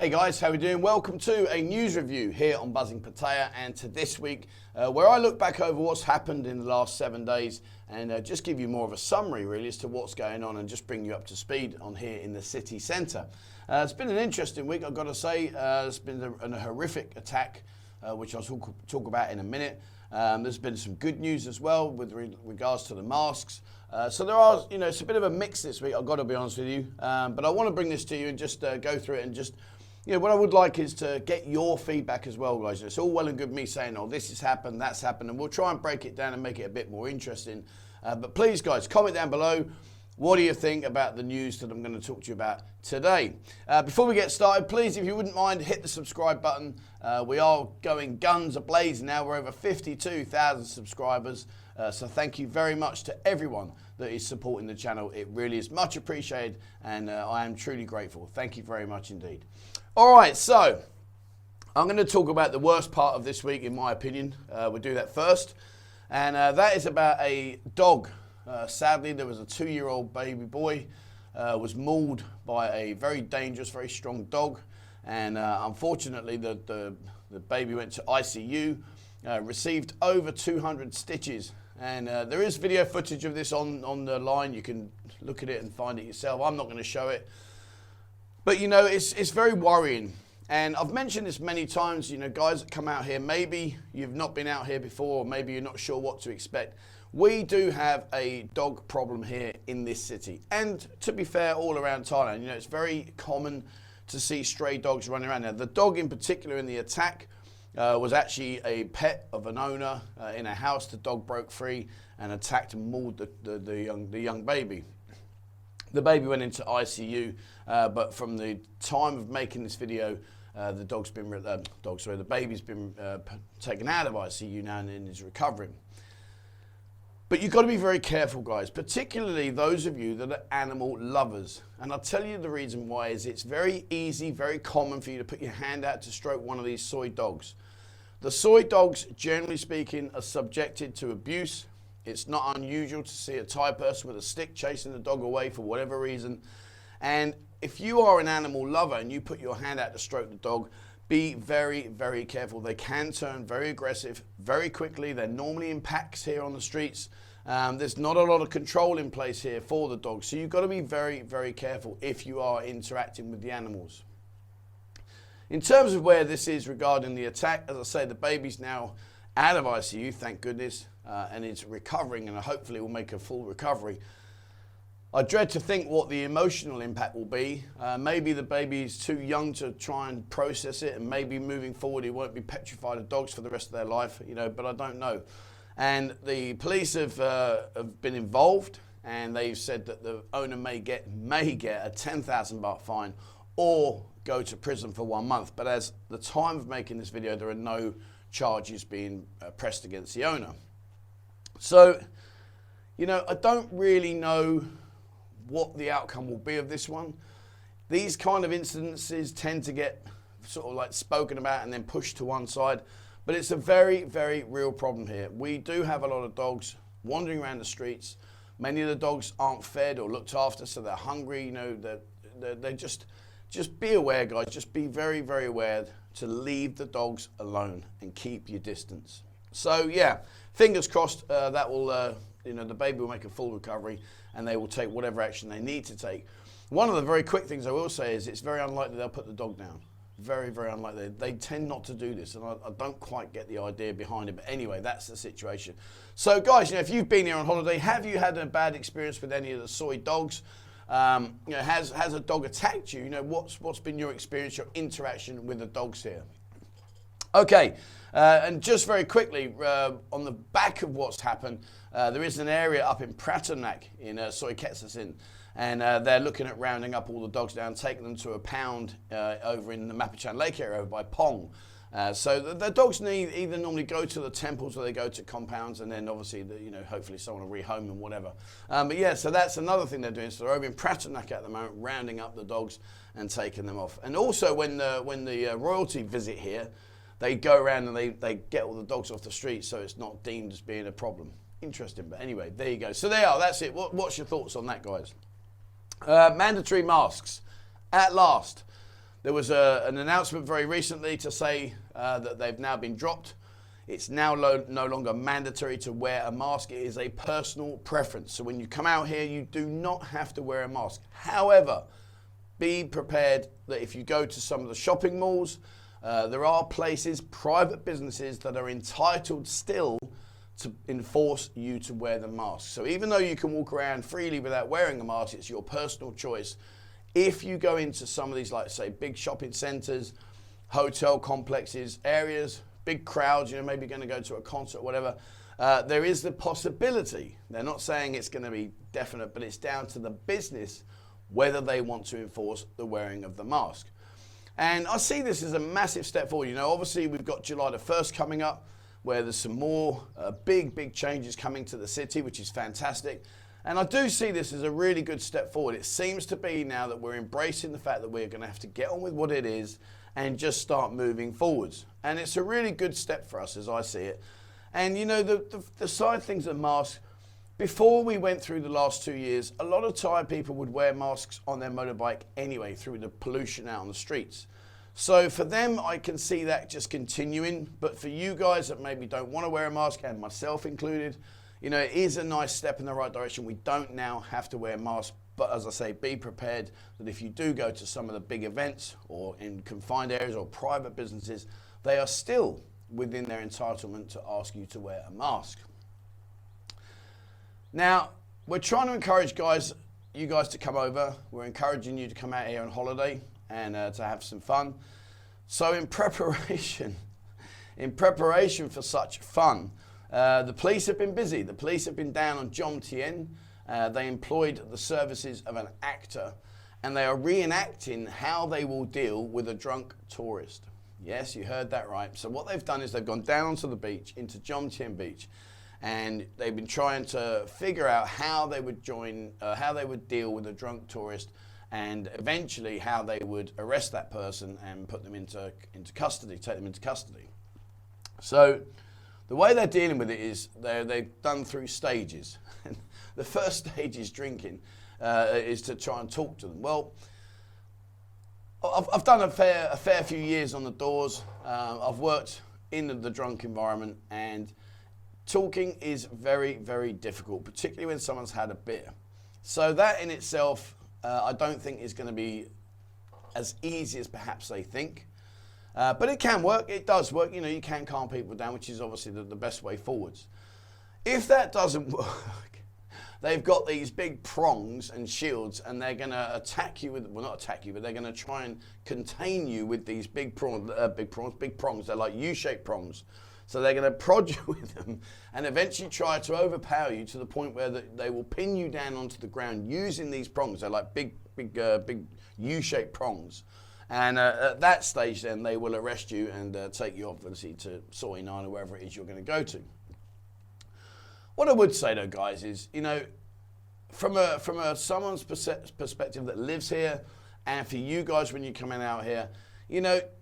Hey guys, how are we doing? Welcome to a news review here on Buzzing Pattaya, and to this week where I look back over what's happened in the last 7 days and just give you more of a summary really as to what's going on and just bring you up to speed on here in the city centre. It's been an interesting week, I've got to say. It's been a horrific attack which I'll talk about in a minute. There's been some good news as well with regards to the masks. So there are, it's a bit of a mix this week, I've got to be honest with you. But I want to bring this to you and just go through it and just, what I would like is to get your feedback as well, guys. It's all well and good me saying, oh, this has happened, that's happened, and we'll try and break it down and make it a bit more interesting. But please, guys, comment down below. What do you think about the news that I'm going to talk to you about today? Before we get started, please, if you wouldn't mind, hit the subscribe button. We are going guns a-blazing now. We're over 52,000 subscribers. So thank you very much to everyone that is supporting the channel. It really is much appreciated, and I am truly grateful. Thank you very much indeed. All right, so I'm going to talk about the worst part of this week, in my opinion. We'll do that first, and that is about a dog. Sadly, there was a 2-year-old baby boy was mauled by a very dangerous, very strong dog, and unfortunately the baby went to ICU, received over 200 stitches, and there is video footage of this on the line. You can look at it and find it yourself. I'm not going to show it, but it's very worrying. And I've mentioned this many times, guys that come out here, maybe you've not been out here before, or maybe you're not sure what to expect. We do have a dog problem here in this city, and to be fair, all around Thailand. It's very common to see stray dogs running around. Now, the dog in particular in the attack was actually a pet of an owner in a house. The dog broke free and attacked and mauled the young baby. The baby went into ICU, but from the time of making this video, the baby's been taken out of ICU now and is recovering. But you've got to be very careful, guys, particularly those of you that are animal lovers. And I'll tell you the reason why is it's very easy, very common for you to put your hand out to stroke one of these soy dogs. The soy dogs, generally speaking, are subjected to abuse. It's not unusual to see a Thai person with a stick chasing the dog away for whatever reason. And if you are an animal lover and you put your hand out to stroke the dog, be very, very careful. They can turn very aggressive very quickly. They're normally in packs here on the streets. There's not a lot of control in place here for the dogs. So you've got to be very, very careful if you are interacting with the animals. In terms of where this is regarding the attack, as I say, the baby's now out of ICU, thank goodness, and it's recovering, and hopefully will make a full recovery. I dread to think what the emotional impact will be. Maybe the baby is too young to try and process it, and maybe moving forward he won't be petrified of dogs for the rest of their life, but I don't know. And the police have been involved, and they've said that the owner may get a 10,000 baht fine or go to prison for 1 month. But as the time of making this video, there are no charges being pressed against the owner. So, I don't really know what the outcome will be of this one. These kind of incidences tend to get sort of like spoken about and then pushed to one side, but it's a very, very real problem here. We do have a lot of dogs wandering around the streets. Many of the dogs aren't fed or looked after, so they're hungry. They just be aware, guys. Just be very, very aware to leave the dogs alone and keep your distance. So yeah, fingers crossed that will the baby will make a full recovery and they will take whatever action they need to take. One of the very quick things I will say is it's very unlikely they'll put the dog down. Very, very unlikely. They tend not to do this, and I don't quite get the idea behind it. But anyway, that's the situation. So guys, if you've been here on holiday, have you had a bad experience with any of the soy dogs? Has a dog attacked you? What's been your experience, your interaction with the dogs here? Okay, and just very quickly, on the back of what's happened, there is an area up in Pattaya in Soy Ketsasin, and they're looking at rounding up all the dogs down, taking them to a pound over in the Mapachan Lake area over by Pong. So the dogs either normally go to the temples or they go to compounds, and then obviously, hopefully someone will rehome them, whatever. But yeah, so that's another thing they're doing. So they're over in Pattaya at the moment, rounding up the dogs and taking them off. And also when the royalty visit here, they go around and they get all the dogs off the street, so it's not deemed as being a problem. Interesting, but anyway, there you go. So they are, that's it. What's your thoughts on that, guys? Mandatory masks, at last. There was an announcement very recently to say that they've now been dropped. It's now no longer mandatory to wear a mask. It is a personal preference. So when you come out here, you do not have to wear a mask. However, be prepared that if you go to some of the shopping malls, there are places, private businesses that are entitled still to enforce you to wear the mask. So even though you can walk around freely without wearing a mask, it's your personal choice. If you go into some of these, like say, big shopping centres, hotel complexes, areas, big crowds, maybe going to go to a concert or whatever, there is the possibility, they're not saying it's going to be definite, but it's down to the business whether they want to enforce the wearing of the mask. And I see this as a massive step forward. Obviously we've got July the 1st coming up, where there's some more big changes coming to the city, which is fantastic. And I do see this as a really good step forward. It seems to be now that we're embracing the fact that we're going to have to get on with what it is and just start moving forwards. And it's a really good step for us as I see it. And the side things of masks, before we went through the last 2 years, a lot of Thai people would wear masks on their motorbike anyway through the pollution out on the streets. So for them, I can see that just continuing. But for you guys that maybe don't want to wear a mask, and myself included, it is a nice step in the right direction. We don't now have to wear masks. But as I say, be prepared that if you do go to some of the big events or in confined areas or private businesses, they are still within their entitlement to ask you to wear a mask. Now, we're trying to encourage you guys to come over. We're encouraging you to come out here on holiday and to have some fun. So in preparation for such fun, the police have been busy. The police have been down on Jom Tien. They employed the services of an actor, and they are reenacting how they will deal with a drunk tourist. Yes, you heard that right. So what they've done is they've gone down onto the beach, into Jom Tien Beach, and they've been trying to figure out how they would deal with a drunk tourist, and eventually how they would arrest that person and put them into custody, take them into custody. So the way they're dealing with it is they've done through stages. The first stage is drinking, is to try and talk to them. Well, I've done a fair few years on the doors. I've worked in the drunk environment, and talking is very, very difficult, particularly when someone's had a beer. So that in itself, I don't think is going to be as easy as perhaps they think. But it can work. It does work. You can calm people down, which is obviously the best way forwards. If that doesn't work, they've got these big prongs and shields, and they're going to attack you with, well, not attack you, but they're going to try and contain you with these big prongs. They're like U-shaped prongs. So they're going to prod you with them and eventually try to overpower you to the point where they will pin you down onto the ground using these prongs. They're like big U-shaped prongs. And at that stage, then they will arrest you and take you obviously to Soi Nan or wherever it is you're going to go to. What I would say though, guys, is from someone's perspective that lives here, and for you guys when you're coming out here,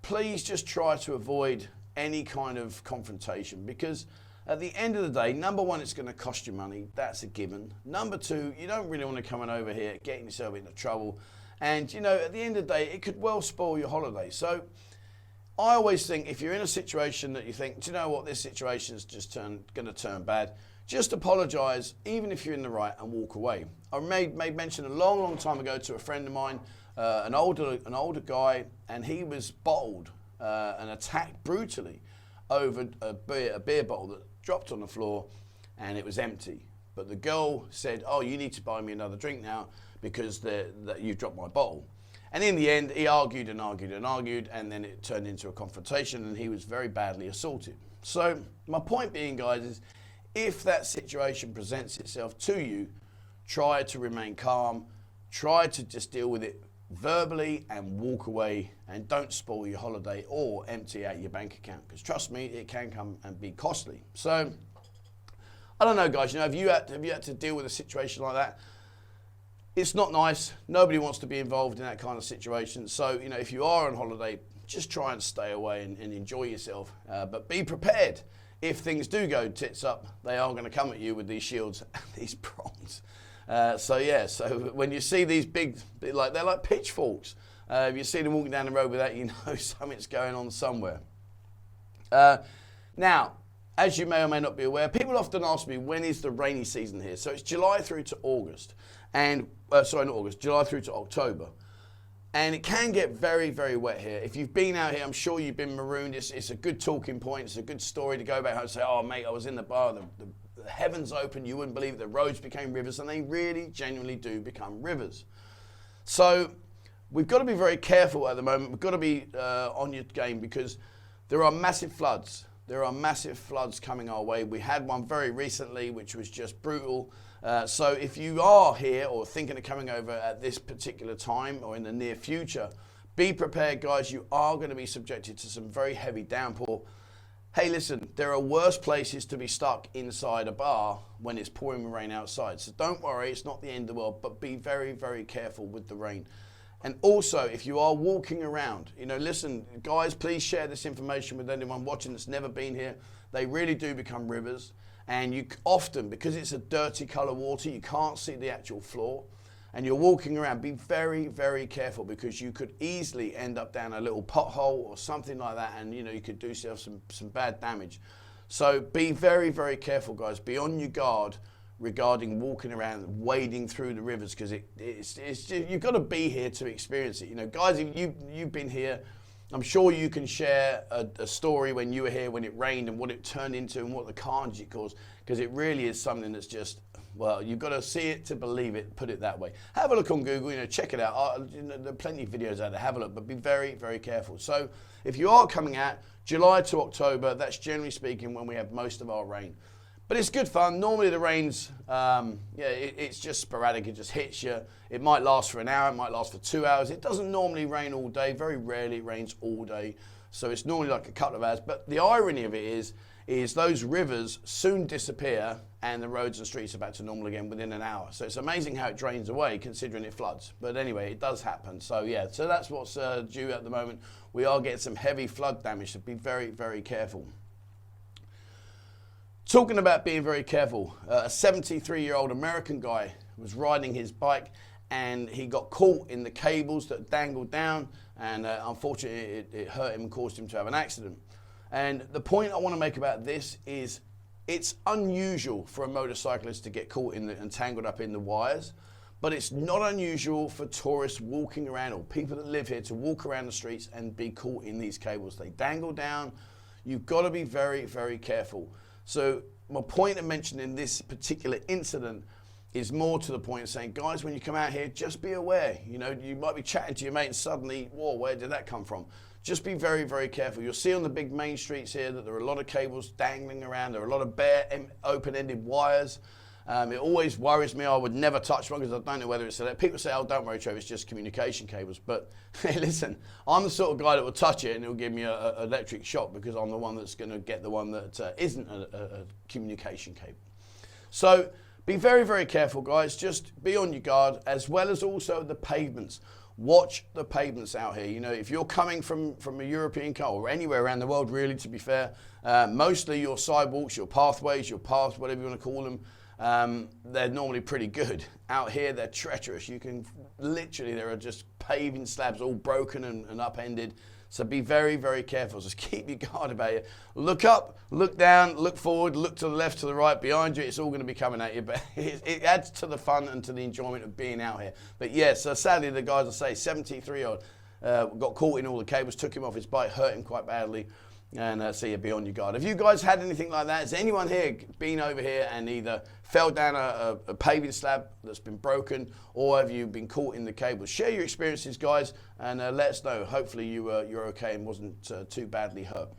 please just try to avoid any kind of confrontation, because at the end of the day, number one, it's going to cost you money. That's a given. Number two, you don't really want to come over here getting yourself into trouble. And, at the end of the day, it could well spoil your holiday. So I always think if you're in a situation that you think, do you know what, this situation is just going to turn bad, just apologise, even if you're in the right, and walk away. I made mention a long time ago to a friend of mine, an older guy, and he was bottled and attacked brutally over a beer bottle that dropped on the floor, and it was empty. But the girl said, "Oh, you need to buy me another drink now because that you dropped my bottle." And in the end, he argued, and then it turned into a confrontation, and he was very badly assaulted. So my point being, guys, is if that situation presents itself to you, try to remain calm, try to just deal with it verbally and walk away, and don't spoil your holiday or empty out your bank account, because trust me, it can come and be costly. So I don't know, guys, have you had to deal with a situation like that? It's not nice. Nobody wants to be involved in that kind of situation. So, if you are on holiday, just try and stay away and enjoy yourself. But be prepared. If things do go tits up, they are going to come at you with these shields and these prongs. So when you see these big, they're like pitchforks. If you see them walking down the road with that, you know something's going on somewhere. Now, as you may or may not be aware, people often ask me, when is the rainy season here? So it's July through to August, and sorry, not August, July through to October. And it can get very, very wet here. If you've been out here, I'm sure you've been marooned. It's a good talking point. It's a good story to go back home and say, oh, mate, I was in the bar, the heavens opened, you wouldn't believe it, the roads became rivers, and they really, genuinely do become rivers. So we've got to be very careful at the moment. We've got to be on your game, because there are massive floods. There are massive floods coming our way. We had one very recently, which was just brutal. So if you are here or thinking of coming over at this particular time or in the near future, be prepared, guys. You are going to be subjected to some very heavy downpour. Hey, listen, there are worse places to be stuck inside a bar when it's pouring rain outside. So don't worry, it's not the end of the world, but be very, very careful with the rain. And also, if you are walking around, you know, listen, guys, please share this information with anyone watching that's never been here. They really do become rivers. And you often, because it's a dirty colour water, you can't see the actual floor. And you're walking around, be very, very careful, because you could easily end up down a little pothole or something like that, and, you know, you cocould do yourself some bad damage. So be very, very careful, guys. Be on your guard regarding walking around, wading through the rivers, because it's just, you've got to be here to experience it. You know, guys, if you've been here, I'm sure you can share a story when you were here, when it rained, and what it turned into and what the carnage it caused, because it really is something that's just, well, you've got to see it to believe it, put it that way. Have a look on Google, you know, check it out. You know, there are plenty of videos out there, have a look, but be very, very careful. So if you are coming out July to October, that's generally speaking when we have most of our rain. But it's good fun. Normally the rain's, it's just sporadic. It just hits you. It might last for an hour. It might last for 2 hours. It doesn't normally rain all day. Very rarely it rains all day. So it's normally like a couple of hours. But the irony of it is those rivers soon disappear, and the roads and streets are back to normal again within an hour. So it's amazing how it drains away, considering it floods. But anyway, it does happen. So yeah, so that's what's due at the moment. We are getting some heavy flood damage, so be very, very careful. Talking about being very careful, a 73-year-old American guy was riding his bike, and he got caught in the cables that dangled down, and unfortunately it hurt him and caused him to have an accident. And the point I want to make about this is it's unusual for a motorcyclist to get caught in and tangled up in the wires, but it's not unusual for tourists walking around, or people that live here, to walk around the streets and be caught in these cables. They dangle down. You've got to be very, very careful. So my point of mentioning this particular incident is more to the point of saying, guys, when you come out here, just be aware. You know, you might be chatting to your mate and suddenly, whoa, where did that come from? Just be very, very careful. You'll see on the big main streets here that there are a lot of cables dangling around. There are a lot of bare, open-ended wires. It always worries me. I would never touch one because I don't know whether it's electric. People say, oh, don't worry, Trevor, it's just communication cables. But hey, listen, I'm the sort of guy that will touch it and it'll give me an electric shock, because I'm the one that's going to get the one that isn't a communication cable. So be very, very careful, guys. Just be on your guard, as well as also the pavements. Watch the pavements out here. You know, if you're coming from a European car, or anywhere around the world, really, to be fair, mostly your sidewalks, your pathways, your paths, whatever you want to call them, they're normally pretty good. Out here, they're treacherous. You can literally, there are just paving slabs all broken and upended. So be very, very careful. Just keep your guard about you. Look up, look down, look forward, look to the left, to the right, behind you. It's all going to be coming at you. But it adds to the fun and to the enjoyment of being out here. But yeah, so sadly, the guys, I say, 73-year-old got caught in all the cables, took him off his bike, hurt him quite badly. And so you be on your guard. Have you guys had anything like that? Has anyone here been over here and either fell down a paving slab that's been broken, or have you been caught in the cables? Share your experiences, guys, and let us know. Hopefully you're okay and wasn't too badly hurt.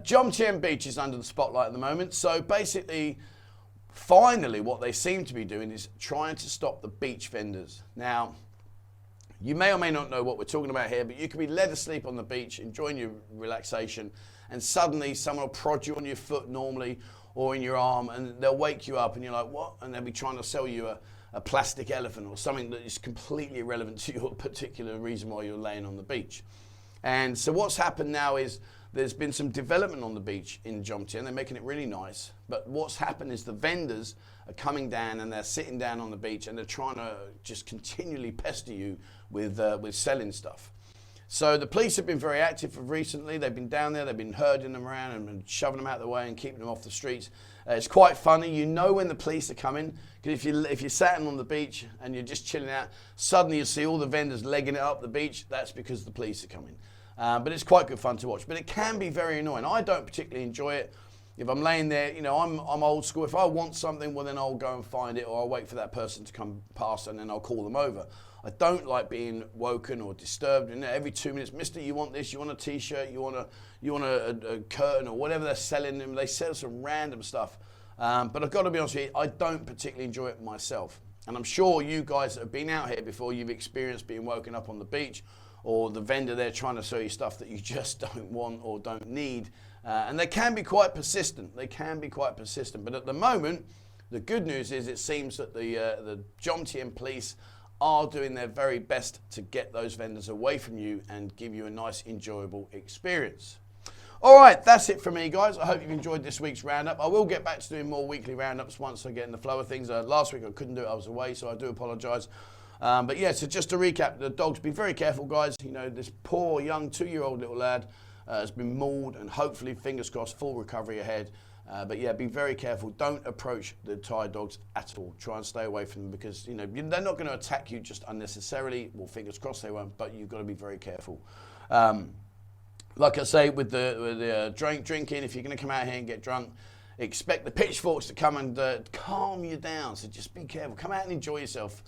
Jomtien Beach is under the spotlight at the moment. So basically, finally, what they seem to be doing is trying to stop the beach vendors. Now, you may or may not know what we're talking about here, but you can be led asleep on the beach, enjoying your relaxation, and suddenly someone will prod you on your foot normally, or in your arm, and they'll wake you up, and you're like, what? And they'll be trying to sell you a plastic elephant or something that is completely irrelevant to your particular reason why you're laying on the beach. And so what's happened now is there's been some development on the beach in Jomtien, and they're making it really nice. But what's happened is the vendors are coming down and they're sitting down on the beach and they're trying to just continually pester you with selling stuff. So the police have been very active recently. They've been down there, they've been herding them around and shoving them out of the way and keeping them off the streets. It's quite funny. You know when the police are coming, because if you're sat on the beach and you're just chilling out, suddenly you see all the vendors legging it up the beach. That's because the police are coming. But it's quite good fun to watch. But it can be very annoying. I don't particularly enjoy it. If I'm laying there, you know, I'm old school. If I want something, well then I'll go and find it, or I'll wait for that person to come past and then I'll call them over. I don't like being woken or disturbed. And every 2 minutes, mister, you want this? You want a t-shirt? You want a curtain or whatever they're selling them? They sell some random stuff. But I've got to be honest with you, I don't particularly enjoy it myself. And I'm sure you guys that have been out here before, you've experienced being woken up on the beach, or the vendor there trying to sell you stuff that you just don't want or don't need. And they can be quite persistent. They can be quite persistent. But at the moment, the good news is it seems that the Jomtien police are doing their very best to get those vendors away from you and give you a nice, enjoyable experience. All right, that's it for me, guys. I hope you've enjoyed this week's roundup. I will get back to doing more weekly roundups once I get in the flow of things. Last week I couldn't do it, I was away, so I do apologise. But yeah, so just to recap, the dogs, be very careful, guys. You know, this poor young 2-year-old little lad has been mauled, and hopefully, fingers crossed, full recovery ahead. But yeah, be very careful. Don't approach the Thai dogs at all. Try and stay away from them, because you know they're not going to attack you just unnecessarily. Well, fingers crossed they won't, but you've got to be very careful. Like I say, with the drinking, if you're going to come out here and get drunk, expect the pitchforks to come and calm you down. So just be careful. Come out and enjoy yourself.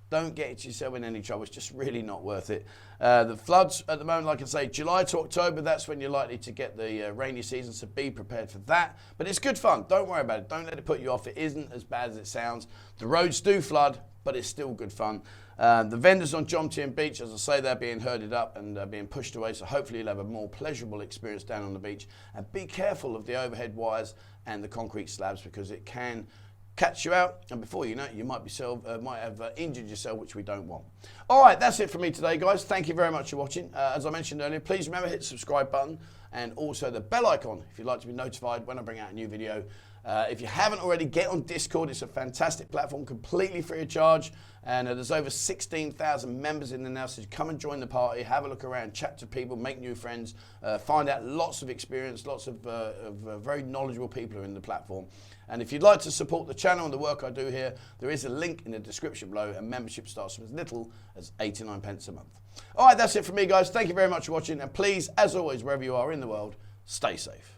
Don't get yourself in any trouble. It's just really not worth it. The floods at the moment, like I say, July to October, that's when you're likely to get the rainy season, so be prepared for that. But it's good fun. Don't worry about it. Don't let it put you off. It isn't as bad as it sounds. The roads do flood, but it's still good fun. The vendors on Jomtien Beach, as I say, they're being herded up and being pushed away, so hopefully you'll have a more pleasurable experience down on the beach. And be careful of the overhead wires and the concrete slabs, because it can catch you out, and before you know it, you might have injured yourself, which we don't want. All right, that's it for me today, guys. Thank you very much for watching. As I mentioned earlier, please remember, hit the subscribe button and also the bell icon if you'd like to be notified when I bring out a new video. If you haven't already, get on Discord. It's a fantastic platform, completely free of charge, and there's over 16,000 members in there now, so come and join the party, have a look around, chat to people, make new friends, find out lots of experience, lots of very knowledgeable people are in the platform. And if you'd like to support the channel and the work I do here, there is a link in the description below, and membership starts from as little as 89p a month. All right, that's it from me, guys. Thank you very much for watching, and please, as always, wherever you are in the world, stay safe.